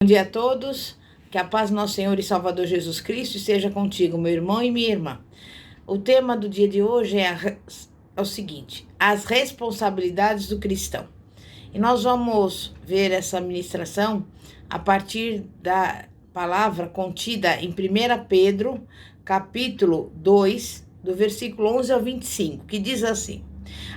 Bom dia a todos, que a paz do nosso Senhor e Salvador Jesus Cristo esteja contigo, meu irmão e minha irmã. O tema do dia de hoje é o seguinte: as responsabilidades do cristão. E nós vamos ver essa ministração a partir da palavra contida em 1 Pedro, capítulo 2, do versículo 11 ao 25, que diz assim: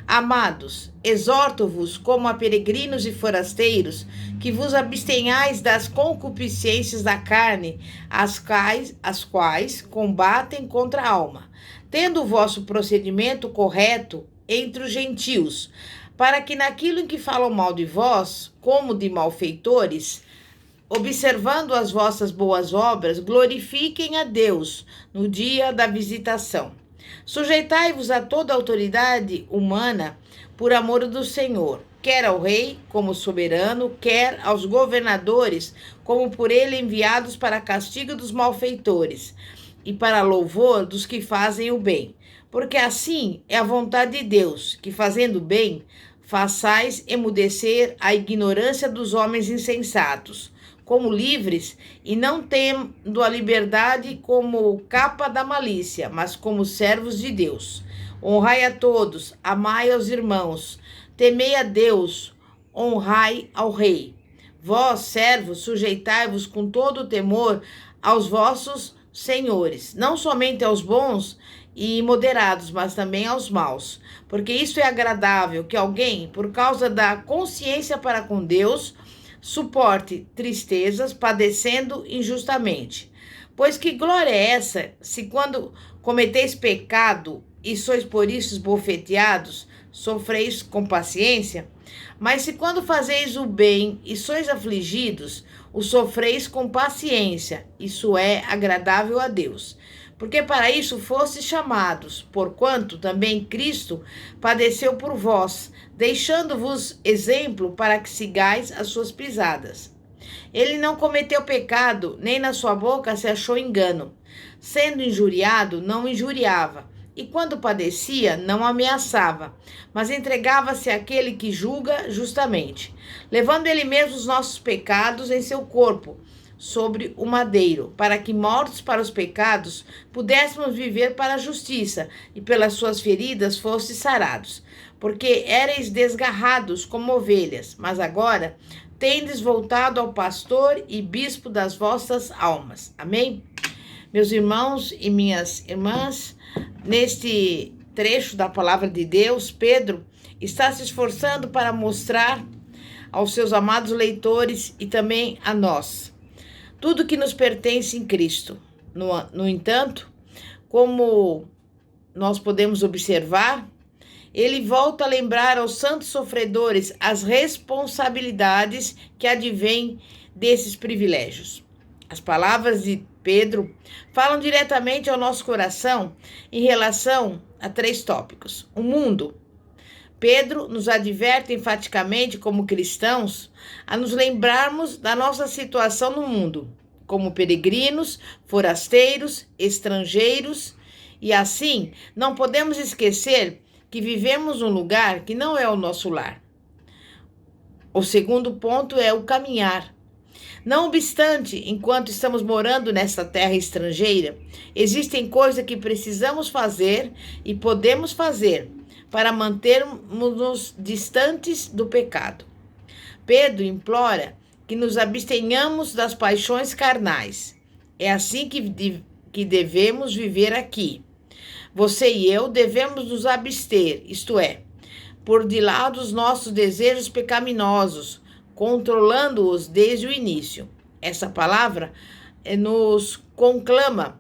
Amados, exorto-vos como a peregrinos e forasteiros, que vos abstenhais das concupiscências da carne, as quais combatem contra a alma, tendo o vosso procedimento correto entre os gentios, para que naquilo em que falam mal de vós, como de malfeitores, observando as vossas boas obras, glorifiquem a Deus no dia da visitação. Sujeitai-vos a toda autoridade humana por amor do Senhor, quer ao rei como soberano, quer aos governadores como por ele enviados para castigo dos malfeitores e para louvor dos que fazem o bem. Porque assim é a vontade de Deus, que fazendo bem, façais emudecer a ignorância dos homens insensatos, como livres e não tendo a liberdade como capa da malícia, mas como servos de Deus. Honrai a todos, amai aos irmãos, temei a Deus, honrai ao rei. Vós, servos, sujeitai-vos com todo o temor aos vossos senhores, não somente aos bons e moderados, mas também aos maus, porque isso é agradável que alguém, por causa da consciência para com Deus, suporte tristezas, padecendo injustamente. Pois que glória é essa, se quando cometeis pecado e sois por isso esbofeteados, sofreis com paciência? Mas se quando fazeis o bem e sois afligidos, o sofreis com paciência, isso é agradável a Deus. Porque para isso fostes chamados, porquanto também Cristo padeceu por vós, deixando-vos exemplo para que sigais as suas pisadas. Ele não cometeu pecado, nem na sua boca se achou engano. Sendo injuriado, não injuriava, e quando padecia, não ameaçava, mas entregava-se àquele que julga justamente, levando ele mesmo os nossos pecados em seu corpo, sobre o madeiro, para que, mortos para os pecados, pudéssemos viver para a justiça, e pelas suas feridas fostes sarados. Porque éreis desgarrados como ovelhas, mas agora tendes voltado ao pastor e bispo das vossas almas. Amém? Meus irmãos e minhas irmãs, neste trecho da palavra de Deus, Pedro está se esforçando para mostrar aos seus amados leitores e também a nós tudo que nos pertence em Cristo. No entanto, como nós podemos observar, ele volta a lembrar aos santos sofredores as responsabilidades que advêm desses privilégios. As palavras de Pedro falam diretamente ao nosso coração em relação a 3 tópicos. O mundo. Pedro nos adverte enfaticamente, como cristãos, a nos lembrarmos da nossa situação no mundo, como peregrinos, forasteiros, estrangeiros, e assim não podemos esquecer que vivemos num lugar que não é o nosso lar. O segundo ponto é o caminhar. Não obstante, enquanto estamos morando nesta terra estrangeira, existem coisas que precisamos fazer e podemos fazer para mantermos-nos distantes do pecado. Pedro implora que nos abstenhamos das paixões carnais. É assim que devemos viver aqui. Você e eu devemos nos abster, isto é, pôr de lado os nossos desejos pecaminosos, controlando-os desde o início. Essa palavra nos conclama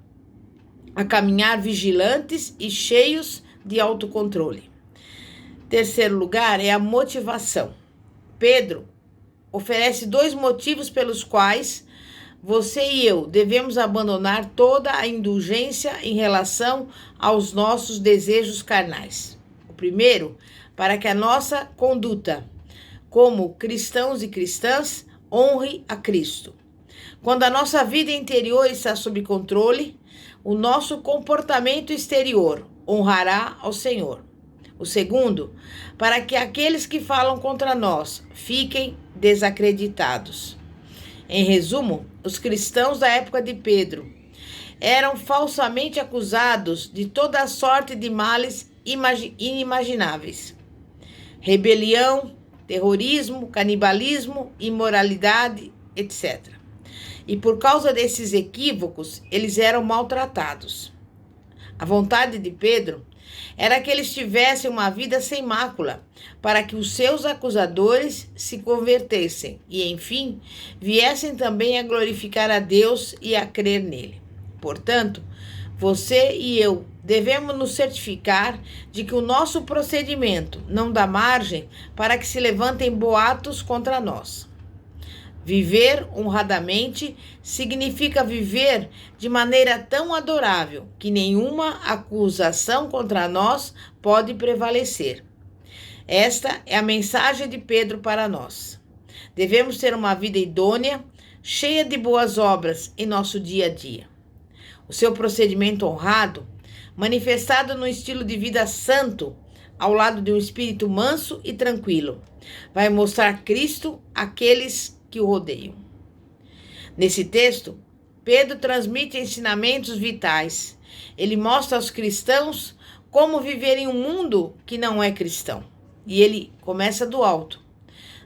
a caminhar vigilantes e cheios de autocontrole. Terceiro lugar é a motivação. Pedro oferece 2 motivos pelos quais você e eu devemos abandonar toda a indulgência em relação aos nossos desejos carnais. O primeiro, para que a nossa conduta como cristãos e cristãs honre a Cristo. Quando a nossa vida interior está sob controle, o nosso comportamento exterior honrará ao Senhor. O segundo, para que aqueles que falam contra nós fiquem desacreditados. Em resumo, os cristãos da época de Pedro eram falsamente acusados de toda sorte de males inimagináveis: rebelião, terrorismo, canibalismo, imoralidade, etc. E por causa desses equívocos, eles eram maltratados. A vontade de Pedro era que eles tivessem uma vida sem mácula, para que os seus acusadores se convertessem e, enfim, viessem também a glorificar a Deus e a crer nele. Portanto, você e eu devemos nos certificar de que o nosso procedimento não dá margem para que se levantem boatos contra nós. Viver honradamente significa viver de maneira tão adorável que nenhuma acusação contra nós pode prevalecer. Esta é a mensagem de Pedro para nós. Devemos ter uma vida idônea, cheia de boas obras em nosso dia a dia. O seu procedimento honrado, manifestado no estilo de vida santo, ao lado de um espírito manso e tranquilo, vai mostrar Cristo àqueles que o rodeiam. Nesse texto, Pedro transmite ensinamentos vitais. Ele mostra aos cristãos como viver em um mundo que não é cristão. E ele começa do alto.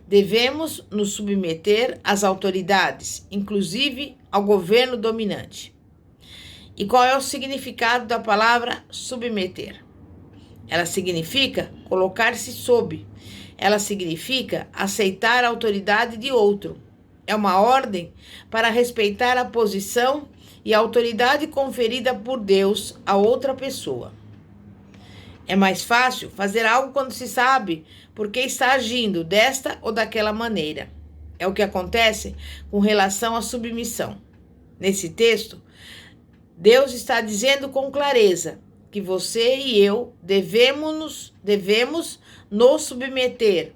Devemos nos submeter às autoridades, inclusive ao governo dominante. E qual é o significado da palavra submeter? Ela significa colocar-se sob. Ela significa aceitar a autoridade de outro. É uma ordem para respeitar a posição e a autoridade conferida por Deus a outra pessoa. É mais fácil fazer algo quando se sabe por que está agindo desta ou daquela maneira. É o que acontece com relação à submissão. Nesse texto, Deus está dizendo com clareza que você e eu devemos nos submeter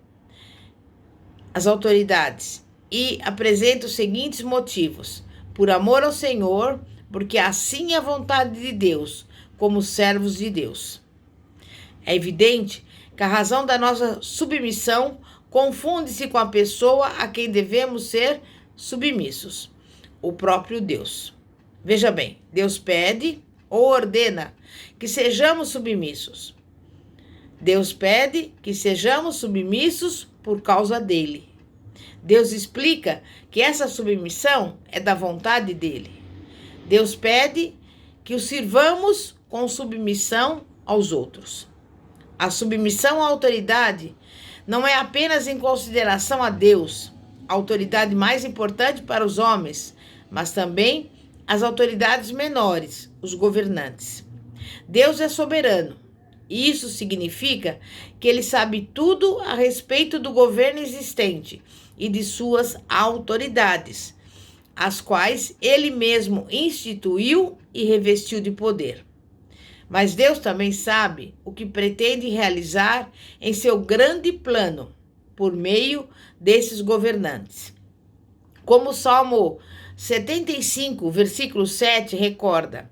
às autoridades e apresenta os seguintes motivos: por amor ao Senhor, porque assim é a vontade de Deus, como servos de Deus. É evidente que a razão da nossa submissão confunde-se com a pessoa a quem devemos ser submissos, o próprio Deus. Veja bem, Deus pede ou ordena que sejamos submissos. Deus pede que sejamos submissos por causa dele. Deus explica que essa submissão é da vontade dele. Deus pede que o sirvamos com submissão aos outros. A submissão à autoridade não é apenas em consideração a Deus, a autoridade mais importante para os homens, mas também as autoridades menores, os governantes. Deus é soberano, e isso significa que ele sabe tudo a respeito do governo existente e de suas autoridades, as quais ele mesmo instituiu e revestiu de poder. Mas Deus também sabe o que pretende realizar em seu grande plano por meio desses governantes. Como o Salmo 75, versículo 7 recorda: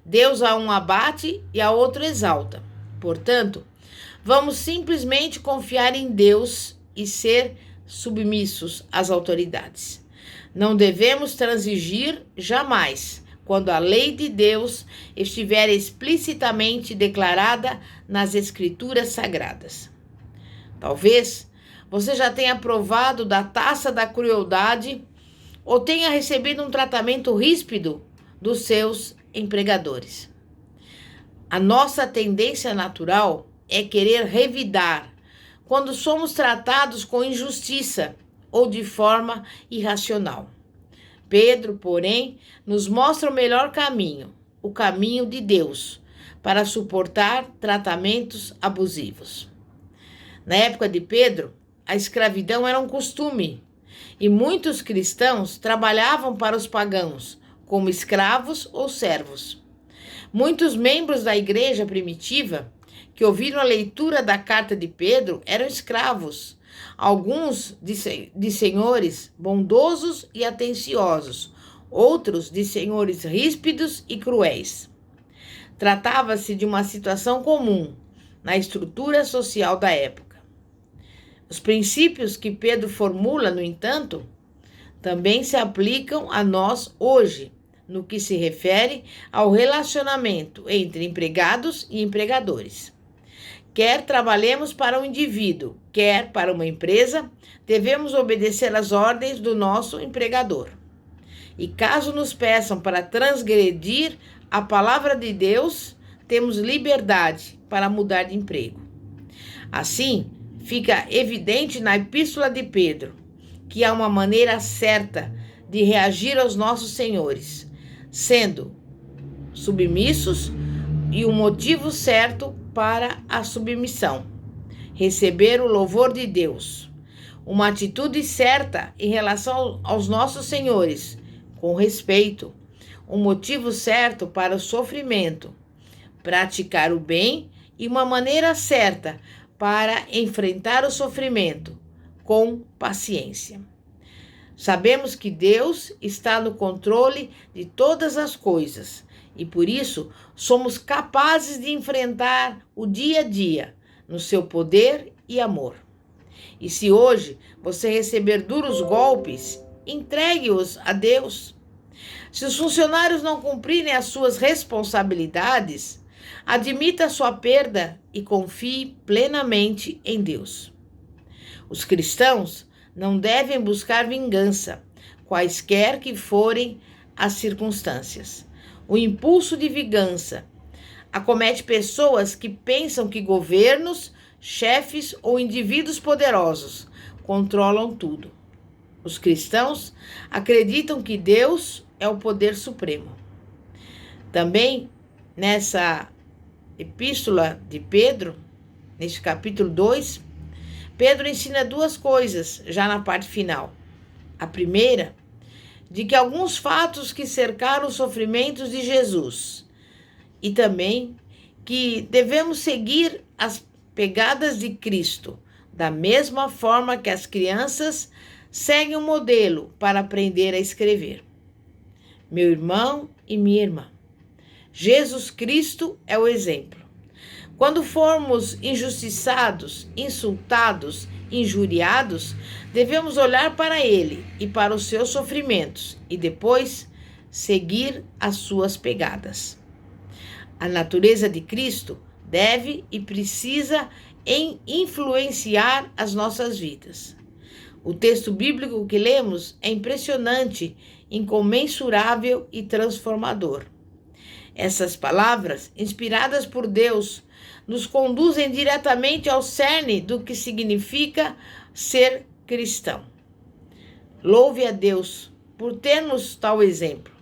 Deus a um abate e a outro exalta. Portanto, vamos simplesmente confiar em Deus e ser submissos às autoridades. Não devemos transigir jamais quando a lei de Deus estiver explicitamente declarada nas Escrituras Sagradas. Talvez você já tenha provado da taça da crueldade ou tenha recebido um tratamento ríspido dos seus empregadores. A nossa tendência natural é querer revidar quando somos tratados com injustiça ou de forma irracional. Pedro, porém, nos mostra o melhor caminho, o caminho de Deus, para suportar tratamentos abusivos. Na época de Pedro, a escravidão era um costume, e muitos cristãos trabalhavam para os pagãos, como escravos ou servos. Muitos membros da igreja primitiva que ouviram a leitura da carta de Pedro eram escravos, alguns de senhores bondosos e atenciosos, outros de senhores ríspidos e cruéis. Tratava-se de uma situação comum na estrutura social da época. Os princípios que Pedro formula, no entanto, também se aplicam a nós hoje, no que se refere ao relacionamento entre empregados e empregadores. Quer trabalhemos para um indivíduo, quer para uma empresa, devemos obedecer às ordens do nosso empregador. E caso nos peçam para transgredir a palavra de Deus, temos liberdade para mudar de emprego. Assim, fica evidente na Epístola de Pedro que há uma maneira certa de reagir aos nossos senhores, sendo submissos, e um motivo certo para a submissão: receber o louvor de Deus. Uma atitude certa em relação aos nossos senhores, com respeito. Um motivo certo para o sofrimento: praticar o bem, e uma maneira certa para enfrentar o sofrimento, com paciência. Sabemos que Deus está no controle de todas as coisas e por isso somos capazes de enfrentar o dia a dia no seu poder e amor. E se hoje você receber duros golpes, entregue-os a Deus. Se os funcionários não cumprirem as suas responsabilidades, admita a sua perda e confie plenamente em Deus. Os cristãos não devem buscar vingança, quaisquer que forem as circunstâncias. O impulso de vingança acomete pessoas que pensam que governos, chefes ou indivíduos poderosos controlam tudo. Os cristãos acreditam que Deus é o poder supremo. Também nessa epístola de Pedro, neste capítulo 2, Pedro ensina duas coisas já na parte final. A primeira, de que alguns fatos que cercaram os sofrimentos de Jesus, e também que devemos seguir as pegadas de Cristo, da mesma forma que as crianças seguem um modelo para aprender a escrever. Meu irmão e minha irmã, Jesus Cristo é o exemplo. Quando formos injustiçados, insultados, injuriados, devemos olhar para ele e para os seus sofrimentos e depois seguir as suas pegadas. A natureza de Cristo deve e precisa influenciar as nossas vidas. O texto bíblico que lemos é impressionante, incomensurável e transformador. Essas palavras, inspiradas por Deus, nos conduzem diretamente ao cerne do que significa ser cristão. Louve a Deus por termos tal exemplo.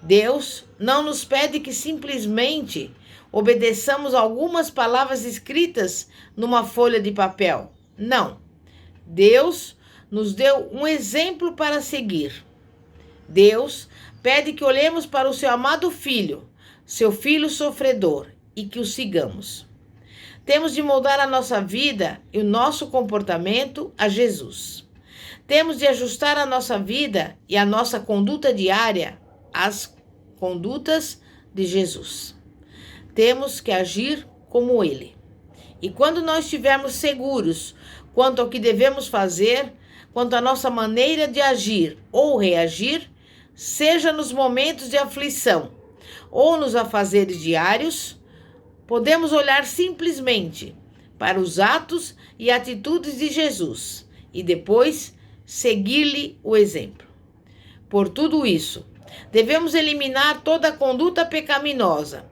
Deus não nos pede que simplesmente obedeçamos algumas palavras escritas numa folha de papel. Não. Deus nos deu um exemplo para seguir. Deus pede que olhemos para o seu amado Filho, seu Filho sofredor, e que o sigamos. Temos de moldar a nossa vida e o nosso comportamento a Jesus. Temos de ajustar a nossa vida e a nossa conduta diária às condutas de Jesus. Temos que agir como Ele. E quando nós estivermos seguros quanto ao que devemos fazer, quanto à nossa maneira de agir ou reagir, seja nos momentos de aflição ou nos afazeres diários, podemos olhar simplesmente para os atos e atitudes de Jesus e depois seguir-lhe o exemplo. Por tudo isso, devemos eliminar toda conduta pecaminosa.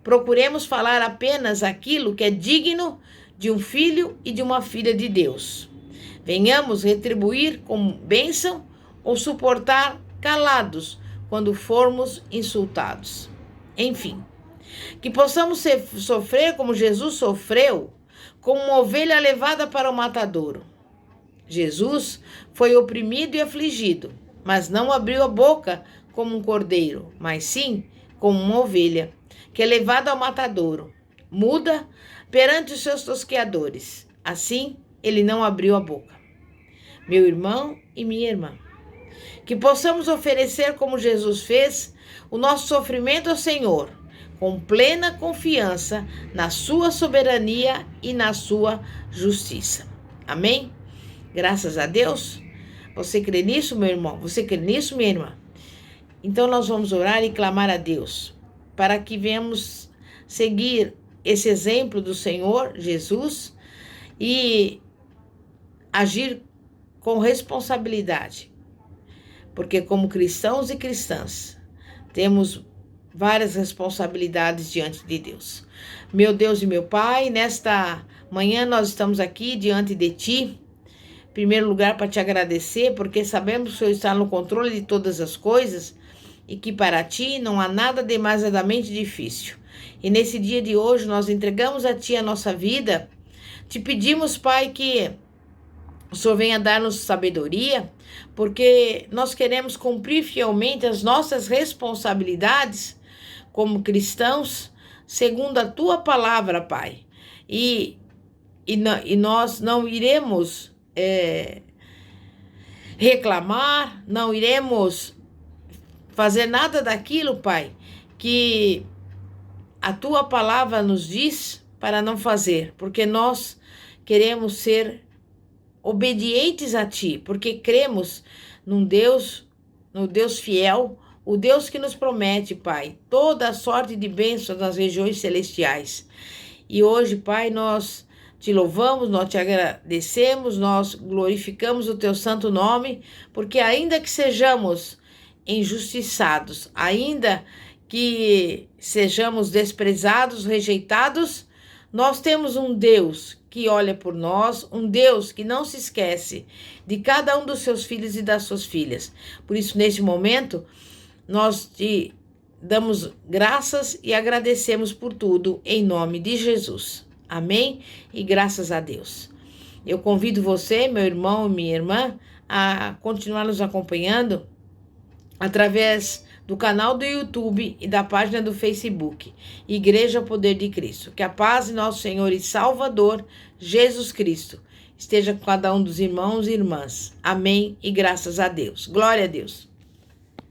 Procuremos falar apenas aquilo que é digno de um filho e de uma filha de Deus. Venhamos retribuir com bênção ou suportar calados quando formos insultados. Enfim, que possamos sofrer como Jesus sofreu, como uma ovelha levada para o matadouro. Jesus foi oprimido e afligido, mas não abriu a boca como um cordeiro, mas sim como uma ovelha, que é levada ao matadouro, muda perante os seus tosqueadores. Assim, ele não abriu a boca. Meu irmão e minha irmã, que possamos oferecer, como Jesus fez, o nosso sofrimento ao Senhor, com plena confiança na sua soberania e na sua justiça. Amém? Graças a Deus. Você crê nisso, meu irmão? Você crê nisso, minha irmã? Então nós vamos orar e clamar a Deus para que venhamos seguir esse exemplo do Senhor Jesus e agir com responsabilidade. Porque como cristãos e cristãs, temos várias responsabilidades diante de Deus. Meu Deus e meu Pai, nesta manhã nós estamos aqui diante de Ti, em primeiro lugar para Te agradecer, porque sabemos que o Senhor está no controle de todas as coisas e que para Ti não há nada demasiadamente difícil. E nesse dia de hoje nós entregamos a Ti a nossa vida, Te pedimos, Pai, que o Senhor venha dar-nos sabedoria, porque nós queremos cumprir fielmente as nossas responsabilidades como cristãos, segundo a Tua palavra, Pai. E nós não iremos reclamar, não iremos fazer nada daquilo, Pai, que a Tua palavra nos diz para não fazer, porque nós queremos ser obedientes a Ti, porque cremos no Deus fiel, o Deus que nos promete, Pai, toda a sorte de bênçãos nas regiões celestiais. E hoje, Pai, nós Te louvamos, nós Te agradecemos, nós glorificamos o Teu santo nome, porque ainda que sejamos injustiçados, ainda que sejamos desprezados, rejeitados, nós temos um Deus que olha por nós, um Deus que não se esquece de cada um dos seus filhos e das suas filhas. Por isso, neste momento, nós Te damos graças e agradecemos por tudo, em nome de Jesus. Amém? E graças a Deus. Eu convido você, meu irmão e minha irmã, a continuar nos acompanhando através do canal do YouTube e da página do Facebook, Igreja Poder de Cristo. Que a paz de nosso Senhor e Salvador, Jesus Cristo, esteja com cada um dos irmãos e irmãs. Amém e graças a Deus. Glória a Deus.